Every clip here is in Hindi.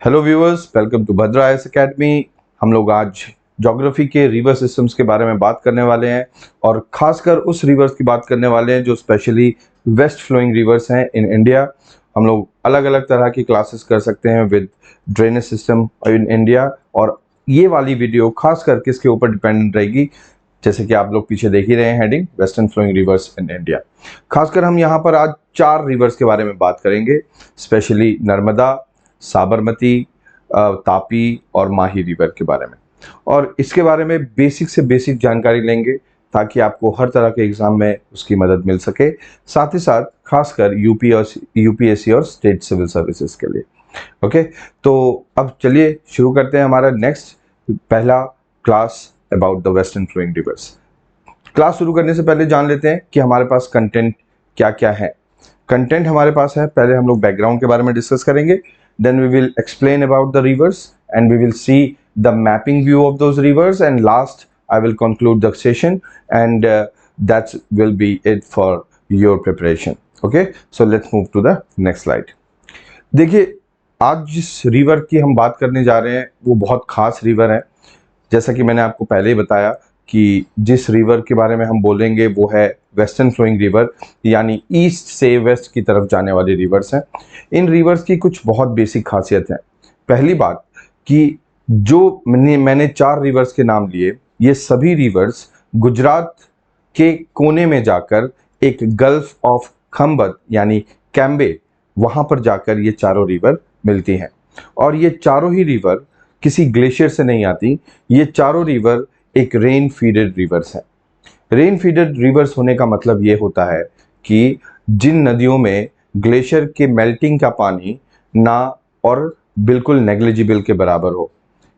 Hello viewers, welcome to Bhadra IAS academy. हम लोग आज ज्योग्राफी के रिवर सिस्टम्स के बारे में बात करने वाले हैं और ख़ासकर उस रिवर्स की बात करने वाले हैं जो स्पेशली वेस्ट फ्लोइंग रिवर्स हैं इन इंडिया। हम लोग अलग अलग तरह की क्लासेस कर सकते हैं with drainage system in India, और ये वाली वीडियो खासकर किसके ऊपर डिपेंडेंट रहेगी, जैसे कि आप लोग पीछे देख ही रहे हैं heading western flowing rivers in India. खासकर हम यहाँ पर आज 4 रिवर्स के बारे में बात करेंगे, स्पेशली नर्मदा, साबरमती, तापी और माही रिवर के बारे में। और इसके बारे में बेसिक से बेसिक जानकारी लेंगे ताकि आपको हर तरह के एग्जाम में उसकी मदद मिल सके, साथ ही साथ खासकर यूपीएससी और स्टेट सिविल सर्विसेज के लिए। ओके, तो अब चलिए शुरू करते हैं हमारा नेक्स्ट पहला class about the western flowing rivers. Class शुरू करने से पहले जान लेते हैं कि हमारे पास कंटेंट क्या क्या है। कंटेंट हमारे पास है, पहले हम लोग बैकग्राउंड के बारे में डिस्कस करेंगे, then we will explain about the rivers and we will see the mapping view of those rivers, and last I will conclude the session, and that will be it for your preparation. Okay, so let's move to the next slide. देखिए, आज जिस रिवर की हम बात करने जा रहे हैं वो बहुत खास रिवर है। जैसा कि मैंने आपको पहले ही बताया कि जिस रिवर के बारे में हम बोलेंगे वो है वेस्टर्न फ्लोइंग रिवर, यानी ईस्ट से वेस्ट की तरफ जाने वाली रिवर्स हैं। इन रिवर्स की कुछ बहुत बेसिक खासियत है। पहली बात कि जो मैंने 4 रिवर्स के नाम लिए, ये सभी रिवर्स गुजरात के कोने में जाकर एक गल्फ ऑफ खंबत यानी कैम्बे, वहाँ पर जाकर ये चारों रिवर मिलती हैं। और ये चारों ही रिवर किसी ग्लेशियर से नहीं आती, ये चारों रिवर एक रेन फीडेड रिवर्स हैं। रेन फीडेड रिवर्स होने का मतलब ये होता है कि जिन नदियों में ग्लेशियर के मेल्टिंग का पानी ना और बिल्कुल नेग्लिजिबल के बराबर हो।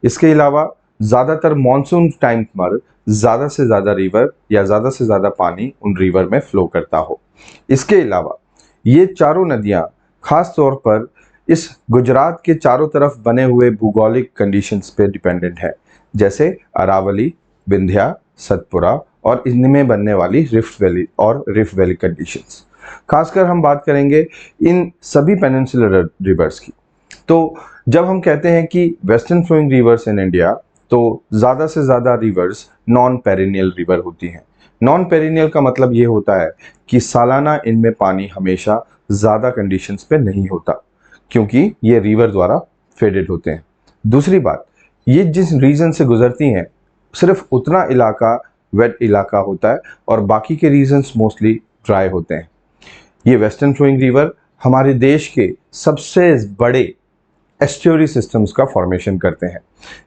इसके अलावा ज़्यादातर मॉनसून टाइम पर ज़्यादा से ज़्यादा रिवर या ज़्यादा से ज़्यादा पानी उन रिवर में फ्लो करता हो। इसके अलावा ये चारों नदियाँ खास तौर पर इस गुजरात के चारों तरफ बने हुए भूगोलिक कंडीशंस पे डिपेंडेंट है, जैसे अरावली, विंध्या, सतपुरा और इनमें बनने वाली रिफ्ट वैली कंडीशंस। खासकर हम बात करेंगे इन सभी पेनिनसुलर रिवर्स की। तो जब हम कहते हैं कि western flowing rivers in India, तो ज़्यादा से ज़्यादा रिवर्स नॉन पेरिनियल रिवर होती हैं। नॉन पेरिनियल का मतलब ये होता है कि सालाना इनमें पानी हमेशा ज़्यादा कंडीशंस पे नहीं होता, क्योंकि ये रिवर द्वारा फेडेड होते हैं। दूसरी बात, ये जिस रीजन से गुजरती हैं सिर्फ उतना इलाका वेट इलाका होता है और बाकी के रीजन्स मोस्टली ड्राई होते हैं। ये वेस्टर्न फ्लोइंग रिवर हमारे देश के सबसे बड़े एस्चुअरी सिस्टम्स का फॉर्मेशन करते हैं।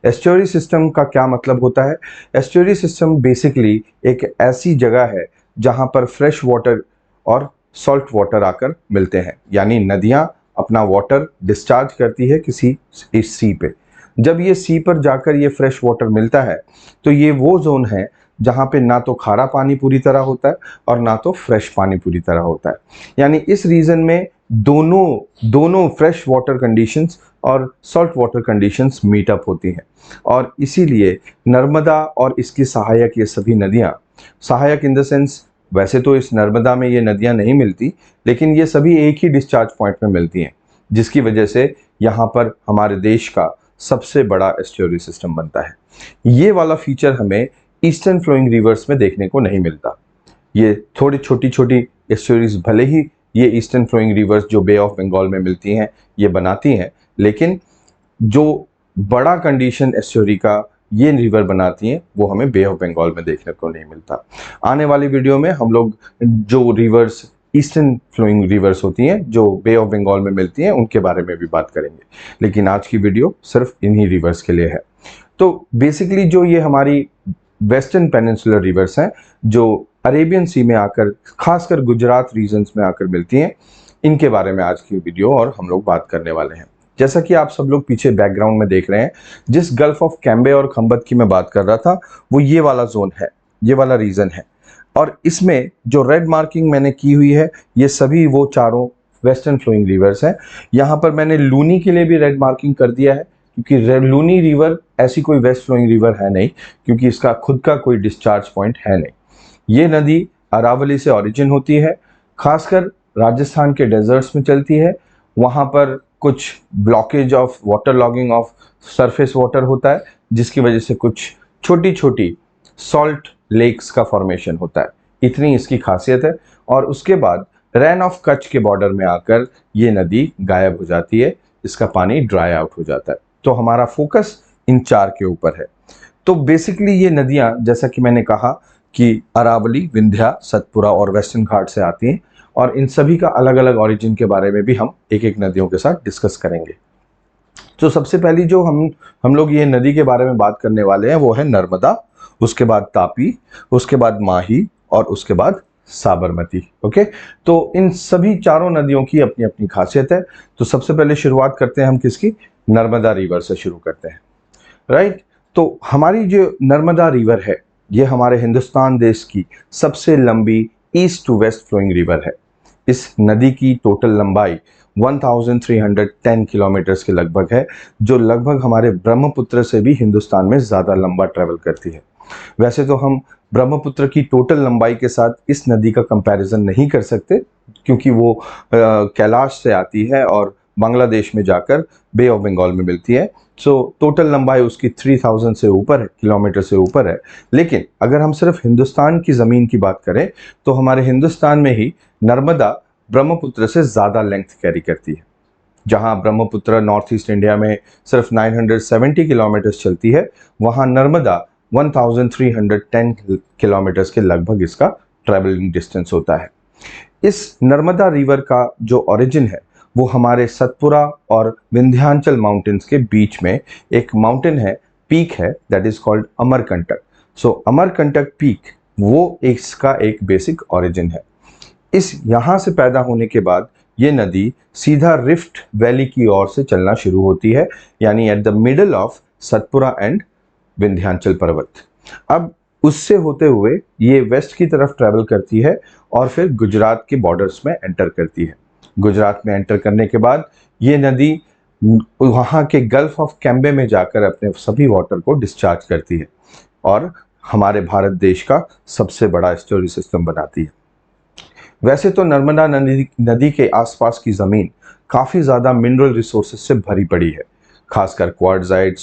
एस्चुअरी सिस्टम का क्या मतलब होता है? एस्चुअरी सिस्टम बेसिकली एक ऐसी जगह है जहां पर फ्रेश वाटर और सॉल्ट वाटर आकर मिलते हैं, यानी नदियां अपना वाटर डिस्चार्ज करती है किसी इस सी पे। जब ये सी पर जाकर ये फ्रेश वाटर मिलता है तो ये वो जोन है जहाँ पे ना तो खारा पानी पूरी तरह होता है और ना तो फ्रेश पानी पूरी तरह होता है। यानी इस रीजन में दोनों फ्रेश वाटर कंडीशंस और salt water conditions meet up होती हैं, और इसीलिए नर्मदा और इसकी सहायक ये सभी नदियाँ, सहायक इन द सेंस, वैसे तो इस नर्मदा में ये नदियाँ नहीं मिलती, लेकिन ये सभी एक ही डिस्चार्ज पॉइंट में मिलती हैं, जिसकी वजह से यहाँ पर हमारे देश का सबसे बड़ा एस्चुअरी सिस्टम बनता है। ये वाला फीचर हमें ईस्टर्न फ्लोइंग रिवर्स में देखने को नहीं मिलता। ये थोड़ी छोटी छोटी एस्चुअरीज भले ही ये ईस्टर्न फ्लोइंग रिवर्स जो बे ऑफ बंगाल में मिलती हैं ये बनाती हैं, लेकिन जो बड़ा कंडीशन एस्चुअरी का ये रिवर बनाती हैं वो हमें बे ऑफ बंगाल में देखने को नहीं मिलता। आने वाली वीडियो में हम लोग जो रिवर्स ईस्टर्न फ्लोइंग रिवर्स होती हैं जो बे ऑफ बंगाल में मिलती हैं उनके बारे में भी बात करेंगे, लेकिन आज की वीडियो सिर्फ इन्हीं रिवर्स के लिए है। तो बेसिकली जो ये हमारी वेस्टर्न पेनिनसुलर रिवर्स हैं जो अरेबियन सी में आकर खासकर गुजरात रीजन्स में आकर मिलती हैं, इनके बारे में आज की वीडियो और हम लोग बात करने वाले हैं। जैसा कि आप सब लोग पीछे बैकग्राउंड में देख रहे हैं, जिस गल्फ ऑफ कैम्बे और खंबत की मैं बात कर रहा था वो ये वाला जोन है, ये वाला रीजन है। और इसमें जो रेड मार्किंग मैंने की हुई है ये सभी वो चारों वेस्टर्न फ्लोइंग रिवर्स हैं। यहाँ पर मैंने लूनी के लिए भी रेड मार्किंग कर दिया है, क्योंकि लूनी रिवर ऐसी कोई वेस्ट फ्लोइंग रिवर है नहीं, क्योंकि इसका खुद का कोई डिस्चार्ज पॉइंट है नहीं। ये नदी अरावली से ओरिजिन होती है, खासकर राजस्थान के डेजर्ट्स में चलती है। वहाँ पर कुछ blockage of water, logging off surface water होता है, जिसकी वजह से कुछ छोटी छोटी सॉल्ट लेक्स का फॉर्मेशन होता है। इतनी इसकी खासियत है। और उसके बाद रैन ऑफ कच्छ के बॉर्डर में आकर ये नदी गायब हो जाती है, इसका पानी ड्राई आउट हो जाता है। तो हमारा फोकस इन 4 के ऊपर है। तो बेसिकली ये नदियां, जैसा कि मैंने कहा कि अरावली, विंध्या, सतपुरा और वेस्टर्न घाट से आती हैं, और इन सभी का अलग अलग ओरिजिन के बारे में भी हम एक एक नदियों के साथ डिस्कस करेंगे। तो सबसे पहली जो हम लोग ये नदी के बारे में बात करने वाले हैं वो है नर्मदा, उसके बाद तापी, उसके बाद माही और उसके बाद साबरमती। ओके, तो इन सभी चारों नदियों की अपनी अपनी खासियत है। तो सबसे पहले शुरुआत करते हैं हम किसकी, नर्मदा रिवर से शुरू करते हैं। राइट, तो हमारी जो नर्मदा रिवर है ये हमारे हिंदुस्तान देश की सबसे लंबी east to west flowing river है। इस नदी की टोटल लंबाई 1310 किलोमीटर्स के लगभग है, जो लगभग हमारे ब्रह्मपुत्र से भी हिंदुस्तान में ज़्यादा लंबा ट्रैवल करती है। वैसे तो हम ब्रह्मपुत्र की टोटल लंबाई के साथ इस नदी का कंपैरिजन नहीं कर सकते, क्योंकि वो कैलाश से आती है और बांग्लादेश में जाकर बे ऑफ बंगाल में मिलती है। सो टोटल लंबाई उसकी 3000 से ऊपर है, किलोमीटर से ऊपर है। लेकिन अगर हम सिर्फ हिंदुस्तान की ज़मीन की बात करें तो हमारे हिंदुस्तान में ही नर्मदा ब्रह्मपुत्र से ज़्यादा लेंथ कैरी करती है। जहां ब्रह्मपुत्र नॉर्थ ईस्ट इंडिया में सिर्फ 970 किलोमीटर्स चलती है, वहां नर्मदा 1310 किलोमीटर्स के लगभग इसका ट्रैवलिंग डिस्टेंस होता है। इस नर्मदा रिवर का जो ओरिजिन है वो हमारे सतपुरा और विंध्याचल माउंटेन्स के बीच में एक माउंटेन है, पीक है, that is called Amarkantak. So Amarkantak peak वो इसका एक बेसिक ओरिजिन है। इस यहाँ से पैदा होने के बाद ये नदी सीधा रिफ्ट वैली की ओर से चलना शुरू होती है, यानी at the middle of Satpura and Vindhyachal पर्वत। अब उससे होते हुए ये वेस्ट की तरफ ट्रैवल करती है और फिर गुजरात के बॉर्डर्स में एंटर करती है। गुजरात में एंटर करने के बाद ये नदी वहाँ के गल्फ ऑफ कैम्बे में जाकर अपने सभी वाटर को डिस्चार्ज करती है और हमारे भारत देश का सबसे बड़ा स्टोरेज सिस्टम बनाती है। वैसे तो नर्मदा नदी के आसपास की ज़मीन काफ़ी ज़्यादा मिनरल रिसोर्सेज से भरी पड़ी है, खासकर क्वार्ट्जाइट,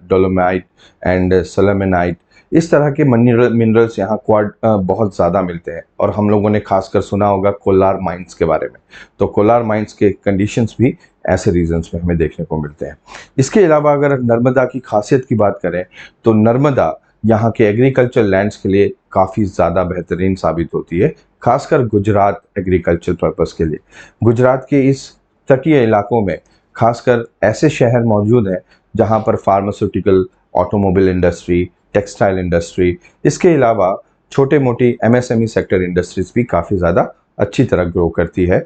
डोलोमाइट एंड सलेमेनाइट। इस तरह के मिनरल्स यहाँ बहुत ज़्यादा मिलते हैं। और हम लोगों ने खासकर सुना होगा कोलार माइंस के बारे में। तो कोलार माइंस के कंडीशंस भी ऐसे रीजन्स में हमें देखने को मिलते हैं। इसके अलावा अगर नर्मदा की खासियत की बात करें तो नर्मदा यहाँ के एग्रीकल्चर लैंड्स के लिए काफ़ी ज़्यादा बेहतरीन साबित होती है, खासकर गुजरात एग्रीकल्चर पर्पस के लिए। गुजरात के इस तटीय इलाकों में खासकर ऐसे शहर मौजूद हैं जहाँ पर pharmaceutical, automobile industry, textile industry, इसके अलावा छोटे मोटी MSME सेक्टर इंडस्ट्रीज भी काफ़ी ज़्यादा अच्छी तरह ग्रो करती है,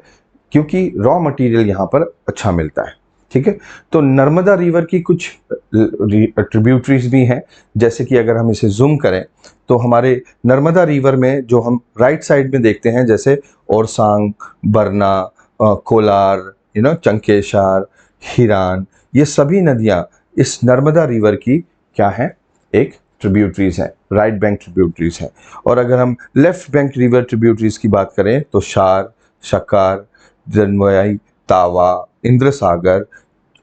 क्योंकि रॉ मटेरियल यहाँ पर अच्छा मिलता है। ठीक है, तो नर्मदा रिवर की कुछ ट्रिब्यूटरीज भी हैं, जैसे कि अगर हम इसे जूम करें तो हमारे नर्मदा रिवर में जो हम राइट साइड में देखते हैं, जैसे ओरसांग, बरना, कोलार, चंकेशार, हिरान, ये सभी नदियाँ इस नर्मदा रिवर की क्या हैं, एक ट्रिब्यूटरीज हैं, राइट बैंक ट्रिब्यूटरीज हैं। और अगर हम लेफ्ट बैंक रिवर ट्रिब्यूटरीज की बात करें तो शार, शकार, जनवई, तावा, इंद्र सागर,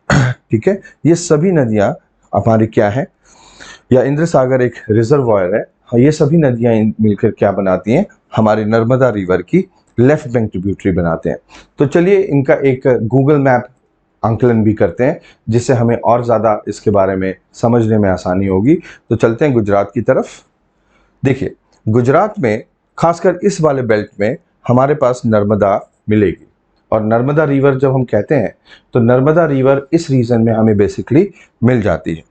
ठीक है, ये सभी नदियाँ हमारी क्या है, या इंद्र सागर एक रिजर्वायर है, ये सभी नदियाँ मिलकर क्या बनाती हैं, हमारी नर्मदा रिवर की लेफ्ट बैंक ट्रिब्यूटरी बनाते हैं। तो चलिए इनका एक गूगल मैप आंकलन भी करते हैं, जिससे हमें और ज़्यादा इसके बारे में समझने में आसानी होगी। तो चलते हैं गुजरात की तरफ। देखिए, गुजरात में खासकर इस वाले बेल्ट में हमारे पास नर्मदा मिलेगी। और नर्मदा रिवर जब हम कहते हैं तो नर्मदा रिवर इस रीजन में हमें बेसिकली मिल जाती है,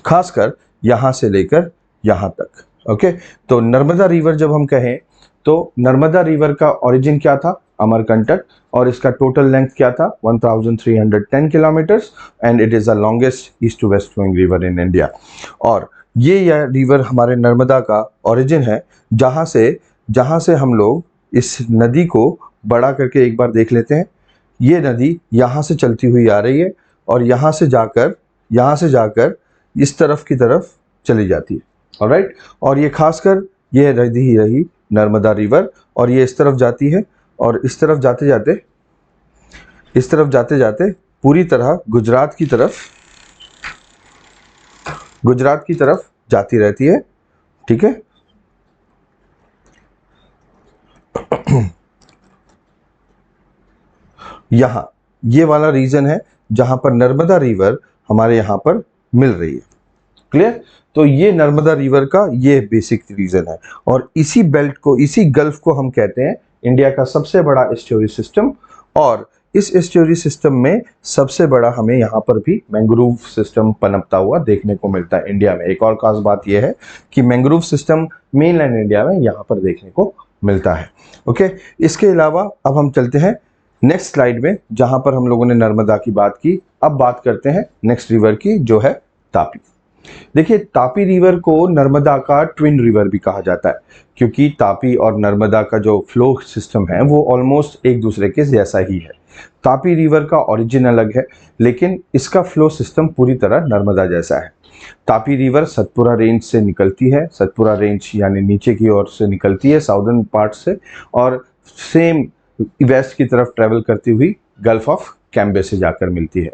खासकर यहाँ से लेकर यहाँ तक। ओके, तो नर्मदा रिवर जब हम कहें तो नर्मदा रिवर का ओरिजिन क्या था, अमरकंटक, और इसका टोटल लेंथ क्या था, 1310 kilometres, and it is the longest east to west flowing river in India. और ये रिवर हमारे नर्मदा का ओरिजिन है, जहाँ से हम लोग इस नदी को बड़ा करके एक बार देख लेते हैं। ये नदी यहाँ से चलती हुई आ रही है और यहाँ से जाकर इस तरफ की तरफ चली जाती है। ऑलराइट, और ये खासकर ये रही नर्मदा रिवर, और ये इस तरफ जाती है, और इस तरफ जाते जाते पूरी तरह गुजरात की तरफ जाती रहती है, ठीक है। यहां ये वाला रीजन है जहां पर नर्मदा रिवर हमारे यहां पर मिल रही है, क्लियर। तो ये नर्मदा रिवर का ये बेसिक रीजन है, और इसी बेल्ट को, इसी गल्फ को हम कहते हैं इंडिया का सबसे बड़ा एस्चुरी सिस्टम। और इस एस्चुरी सिस्टम में सबसे बड़ा हमें यहाँ पर भी मैंग्रोव सिस्टम पनपता हुआ देखने को मिलता है इंडिया में। एक और खास बात यह है कि मैंग्रोव सिस्टम मेनलैंड इंडिया में यहाँ पर देखने को मिलता है, ओके। इसके अलावा अब हम चलते हैं नेक्स्ट स्लाइड में, जहां पर हम लोगों ने नर्मदा की बात की। अब बात करते हैं नेक्स्ट रिवर की, जो है तापी। देखिए, तापी रिवर को नर्मदा का ट्विन रिवर भी कहा जाता है, क्योंकि तापी और नर्मदा का जो फ्लो सिस्टम है वो ऑलमोस्ट एक दूसरे के जैसा ही है। तापी रिवर का ओरिजिन अलग है, लेकिन इसका फ्लो सिस्टम पूरी तरह नर्मदा जैसा है। तापी रिवर सतपुरा रेंज से निकलती है, सतपुरा रेंज यानी नीचे की ओर से निकलती है साउदर्न पार्ट से, और सेम वेस्ट की तरफ ट्रेवल करती हुई गल्फ ऑफ कैम्बे से जाकर मिलती है।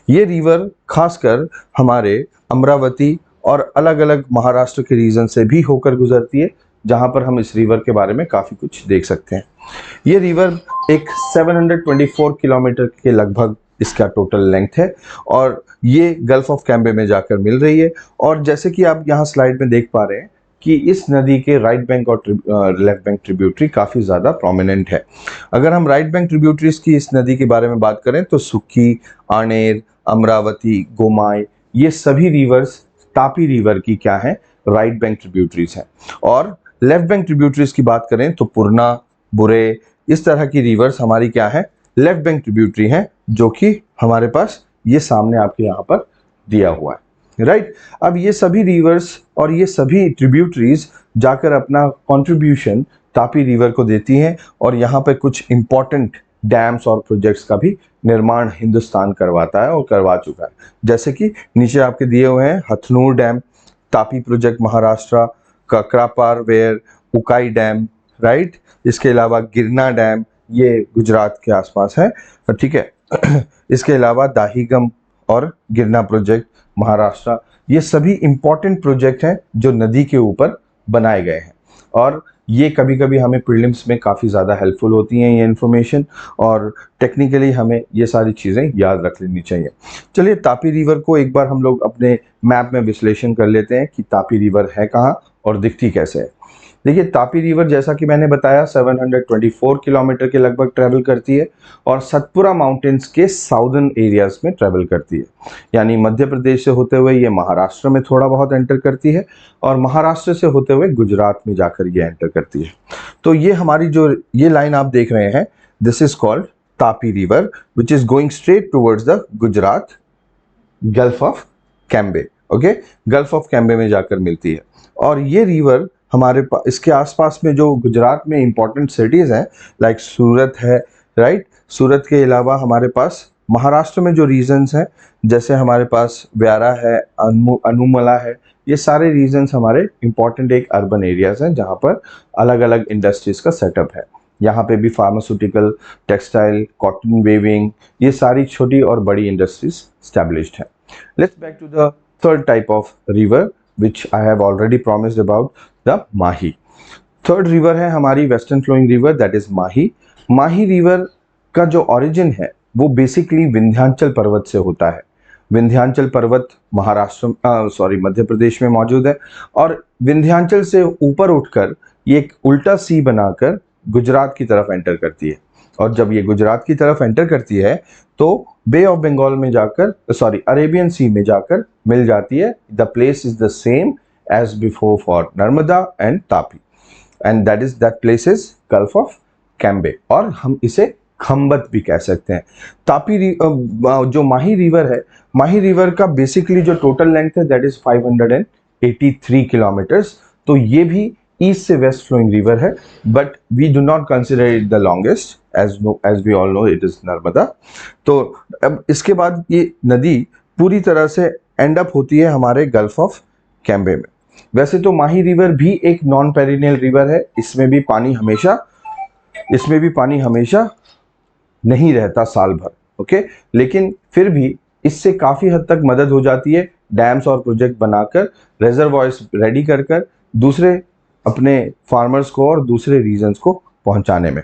ये रिवर खासकर हमारे अमरावती और अलग अलग महाराष्ट्र के रीजन से भी होकर गुजरती है, जहां पर हम इस रिवर के बारे में काफ़ी कुछ देख सकते हैं। ये रिवर एक 724 किलोमीटर के लगभग इसका टोटल लेंथ है, और ये गल्फ ऑफ कैम्बे में जाकर मिल रही है। और जैसे कि आप यहाँ स्लाइड में देख पा रहे हैं कि इस नदी के राइट बैंक और लेफ्ट बैंक ट्रिब्यूटरी काफ़ी ज़्यादा प्रोमिनेंट है। अगर हम राइट बैंक ट्रिब्यूटरीज की इस नदी के बारे में बात करें तो सुक्की, आनेर, अमरावती, गोमाई, ये सभी रिवर्स तापी रिवर की क्या है, राइट बैंक ट्रिब्यूटरीज हैं। और लेफ्ट बैंक ट्रिब्यूटरीज की बात करें तो पूर्णा, बुरे, इस तरह की रिवर्स हमारी क्या है, लेफ्ट बैंक ट्रिब्यूटरी हैं, जो कि हमारे पास ये सामने आपके यहाँ पर दिया हुआ है, राइट। अब ये सभी रिवर्स और ये सभी ट्रिब्यूटरीज जाकर अपना कंट्रीब्यूशन तापी रिवर को देती हैं, और यहाँ पे कुछ इंपॉर्टेंट डैम्स और प्रोजेक्ट्स का भी निर्माण हिंदुस्तान करवाता है और करवा चुका है। जैसे कि नीचे आपके दिए हुए हैं Hatnur dam, Tapi project Maharashtra, Kakrapar weir, Ukai dam, right. इसके अलावा गिरना डैम, ये गुजरात के आसपास है, ठीक है। इसके अलावा दाहीगम और गिरना प्रोजेक्ट महाराष्ट्र, ये सभी इंपॉर्टेंट प्रोजेक्ट हैं जो नदी के ऊपर बनाए गए हैं, और ये कभी कभी हमें प्रीलिम्स में काफ़ी ज़्यादा हेल्पफुल होती हैं ये इन्फॉर्मेशन, और टेक्निकली हमें ये सारी चीज़ें याद रख लेनी चाहिए। चलिए, तापी रिवर को एक बार हम लोग अपने मैप में विश्लेषण कर लेते हैं कि तापी रिवर है कहाँ और दिखती कैसे है। देखिए, तापी रिवर जैसा कि मैंने बताया 724 किलोमीटर के लगभग ट्रैवल करती है, और सतपुरा माउंटेन्स के साउदर्न एरियाज में ट्रैवल करती है। यानी मध्य प्रदेश से होते हुए ये महाराष्ट्र में थोड़ा बहुत एंटर करती है, और महाराष्ट्र से होते हुए गुजरात में जाकर ये एंटर करती है। तो ये हमारी जो ये लाइन आप देख रहे हैं, this is called Tapi river, which is going straight towards the Gujarat gulf of Cambay, okay. Gulf of Cambay में जाकर मिलती है। और ये रिवर हमारे पास इसके आसपास में जो गुजरात में इंपॉर्टेंट सिटीज़ हैं, लाइक सूरत है, राइट। सूरत के अलावा हमारे पास महाराष्ट्र में जो रीजन्स हैं, जैसे हमारे पास व्यारा है, अनुमला है, ये सारे रीजन्स हमारे इंपॉर्टेंट एक अर्बन एरियाज हैं, जहाँ पर अलग अलग इंडस्ट्रीज का सेटअप है। यहाँ पे भी फार्मास्यूटिकल, टेक्सटाइल, कॉटन वेविंग, ये सारी छोटी और बड़ी इंडस्ट्रीज स्टैब्लिश्ड हैं। Let's back to the third type of river which I have already promised about, the Mahi. Third river है हमारी western flowing river, that is Mahi. Mahi river का जो ओरिजिन है वो बेसिकली विंध्याचल पर्वत से होता है। विंध्याचल पर्वत मध्य प्रदेश में मौजूद है, और विंध्याचल से ऊपर उठकर ये एक उल्टा सी बनाकर गुजरात की तरफ एंटर करती है। और जब ये गुजरात की तरफ एंटर करती है तो बे ऑफ बंगाल में जाकर, अरेबियन सी में जाकर मिल जाती है। The place is the same as before for Narmada and Tapi, and that place is Gulf of Cambay, और हम इसे खम्बत भी कह सकते हैं। तापी जो माही रिवर है, माही रिवर का बेसिकली जो टोटल लेंथ है दैट इज 583 किलोमीटर्स। तो ये भी ईस्ट से वेस्ट फ्लोइंग रिवर है, but we do not consider it the longest, as we all know it is Narmada. तो अब इसके बाद ये नदी पूरी तरह से एंड अप होती है हमारे गल्फ ऑफ कैम्बे में। वैसे तो माही रिवर भी एक नॉन पेरिनियल रिवर है, इसमें भी पानी हमेशा नहीं रहता साल भर, ओके, लेकिन फिर भी इससे काफ़ी हद तक मदद हो जाती है डैम्स और प्रोजेक्ट बनाकर, रेजर्वॉयर्स रेडी कर कर दूसरे अपने फार्मर्स को और दूसरे रीजन्स को पहुंचाने में।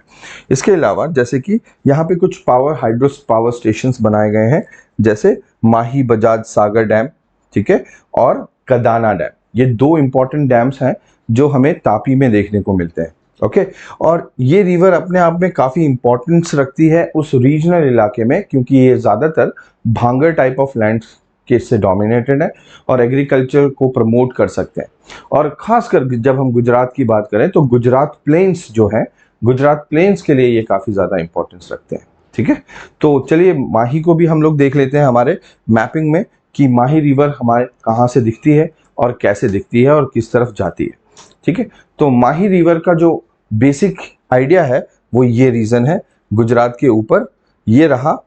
इसके अलावा जैसे कि यहाँ पे कुछ हाइड्रो पावर स्टेशंस बनाए गए हैं, जैसे माही बजाज सागर डैम, ठीक है, और कदाना डैम। ये दो इंपॉर्टेंट डैम्स हैं जो हमें तापी में देखने को मिलते हैं। ओके, और ये रिवर अपने आप में काफ़ी इंपॉर्टेंस रखती है उस रीजनल इलाके में, क्योंकि ये ज़्यादातर भांगर टाइप ऑफ लैंड के से डोमिनेटेड है और एग्रीकल्चर को प्रमोट कर सकते हैं। और खासकर जब हम गुजरात की बात करें तो गुजरात प्लेन्स जो है, गुजरात प्लेन्स के लिए ये काफ़ी ज़्यादा इंपॉर्टेंस रखते हैं। ठीक है, तो चलिए माही को भी हम लोग देख लेते हैं हमारे मैपिंग में कि माही रिवर हमारे कहाँ से दिखती है और कैसे दिखती है और किस तरफ जाती है। ठीक है, तो माही रिवर का जो बेसिक आइडिया है वो ये रीजन है, गुजरात के ऊपर ये रहा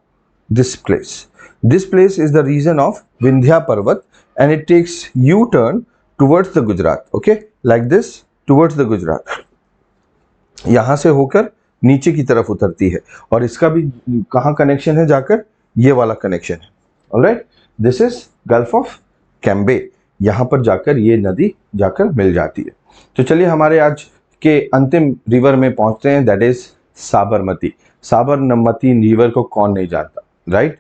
this place is the region of Vindhya पर्वत and it takes you turn towards the Gujarat, okay, like this, towards the Gujarat. यहां से होकर नीचे की तरफ उतरती है और इसका भी कहाँ कनेक्शन है जाकर, ये वाला कनेक्शन है। Alright, this is Gulf of Cambay, यहां पर जाकर ये नदी जाकर मिल जाती है। तो चलिए हमारे आज के अंतिम रिवर में पहुंचते हैं, that is Sabarmati. Sabarmati river को कौन नहीं जानता, राइट?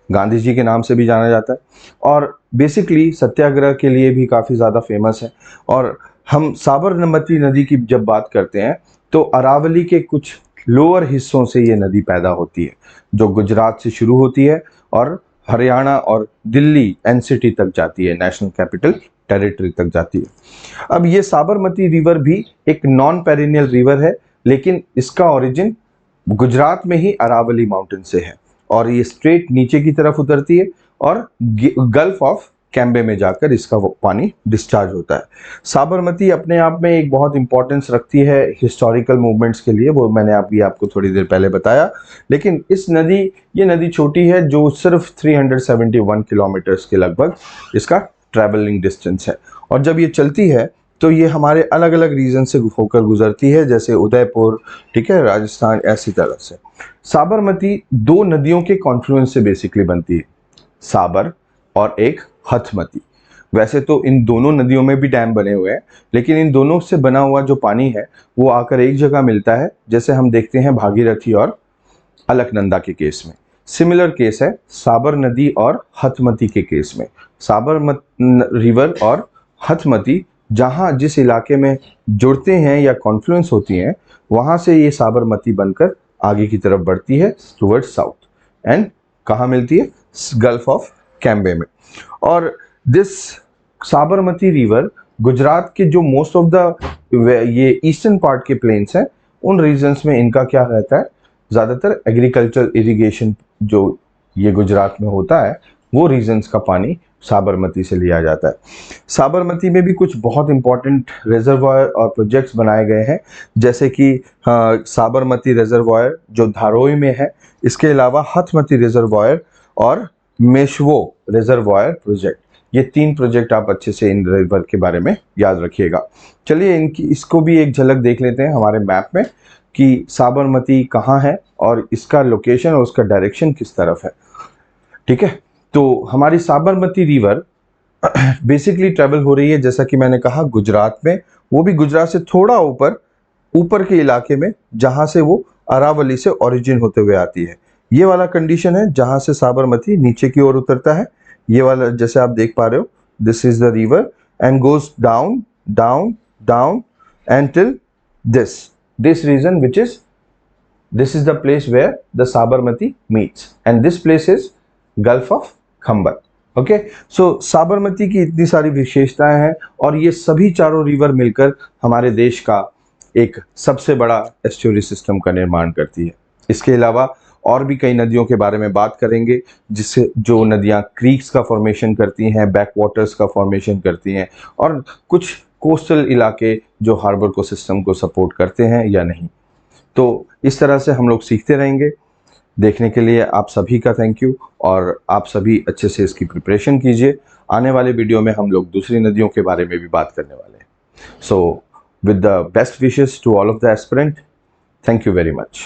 गांधी जी के नाम से भी जाना जाता है और बेसिकली सत्याग्रह के लिए भी काफ़ी ज़्यादा फेमस है। और हम साबरमती नदी की जब बात करते हैं तो अरावली के कुछ लोअर हिस्सों से ये नदी पैदा होती है, जो गुजरात से शुरू होती है और हरियाणा और दिल्ली एनसीटी तक जाती है, नेशनल कैपिटल टेरिटरी तक जाती है। अब ये साबरमती रिवर भी एक नॉन पेरिनियल रिवर है, लेकिन इसका ओरिजिन गुजरात में ही अरावली माउंटेन से है और ये स्ट्रेट नीचे की तरफ उतरती है और गल्फ ऑफ कैम्बे में जाकर इसका वो पानी डिस्चार्ज होता है। साबरमती अपने आप में एक बहुत इंपॉर्टेंस रखती है हिस्टोरिकल मूवमेंट्स के लिए, वो मैंने अभी आपको थोड़ी देर पहले बताया। लेकिन ये नदी छोटी है, जो सिर्फ 371 किलोमीटर्स के लगभग इसका ट्रैवलिंग डिस्टेंस है। और जब ये चलती है तो ये हमारे अलग अलग रीजन से होकर गुजरती है, जैसे उदयपुर, ठीक है, राजस्थान, ऐसी तरह से। साबरमती दो नदियों के कॉन्फ्लुएंस से बेसिकली बनती है, साबर और एक हथमती। वैसे तो इन दोनों नदियों में भी डैम बने हुए हैं, लेकिन इन दोनों से बना हुआ जो पानी है वो आकर एक जगह मिलता है, जैसे हम देखते हैं भागीरथी और अलकनंदा के केस में। सिमिलर केस है साबर नदी और हथमती के केस में। साबरमती रिवर और हथमती जहाँ जिस इलाके में जुड़ते हैं या कॉन्फ्लुएंस होती हैं, वहाँ से ये साबरमती बनकर आगे की तरफ बढ़ती है टुवर्ड्स साउथ एंड कहाँ मिलती है, गल्फ ऑफ कैम्बे में। और दिस साबरमती रिवर गुजरात के जो मोस्ट ऑफ द ये ईस्टर्न पार्ट के प्लेन्स हैं, उन रीजन्स में इनका क्या रहता है, ज़्यादातर एग्रीकल्चर इरिगेशन जो ये गुजरात में होता है, वो रीजन्स का पानी साबरमती से लिया जाता है। साबरमती में भी कुछ बहुत इंपॉर्टेंट रिजर्वायर और प्रोजेक्ट्स बनाए गए हैं, जैसे कि साबरमती रिजर्वायर जो धारोई में है, इसके अलावा हथमती रिजर्वायर और मेशवो रिजर्वायर प्रोजेक्ट। ये तीन प्रोजेक्ट आप अच्छे से इन रिवर के बारे में याद रखिएगा। चलिए इसको भी एक झलक देख लेते हैं हमारे मैप में कि साबरमती कहाँ है और इसका लोकेशन और उसका डायरेक्शन किस तरफ है। ठीक है, तो हमारी साबरमती रिवर बेसिकली ट्रेवल हो रही है, जैसा कि मैंने कहा, गुजरात में, वो भी गुजरात से थोड़ा ऊपर के इलाके में, जहां से वो अरावली से ओरिजिन होते हुए आती है। ये वाला कंडीशन है जहां से साबरमती नीचे की ओर उतरता है। ये वाला जैसे आप देख पा रहे हो, this is the river and goes down down down and till this region, which is this is the place where the Sabarmati meets and this place is Gulf of Khambat. Okay, so Sabarmati की इतनी सारी विशेषताएं हैं और ये सभी चारों रिवर मिलकर हमारे देश का एक सबसे बड़ा एस्चुरी सिस्टम का निर्माण करती है। इसके अलावा और भी कई नदियों के बारे में बात करेंगे, जिससे जो नदियां क्रीक्स का फॉर्मेशन करती हैं, बैक वाटर्स का फॉर्मेशन करती हैं, और कुछ कोस्टल इलाके जो हार्बर को सिस्टम को सपोर्ट करते हैं या नहीं। तो इस तरह से हम लोग सीखते रहेंगे। देखने के लिए आप सभी का थैंक यू, और आप सभी अच्छे से इसकी प्रिपरेशन कीजिए। आने वाले वीडियो में हम लोग दूसरी नदियों के बारे में भी बात करने वाले हैं। So with the best wishes to all of the aspirant, thank you very much.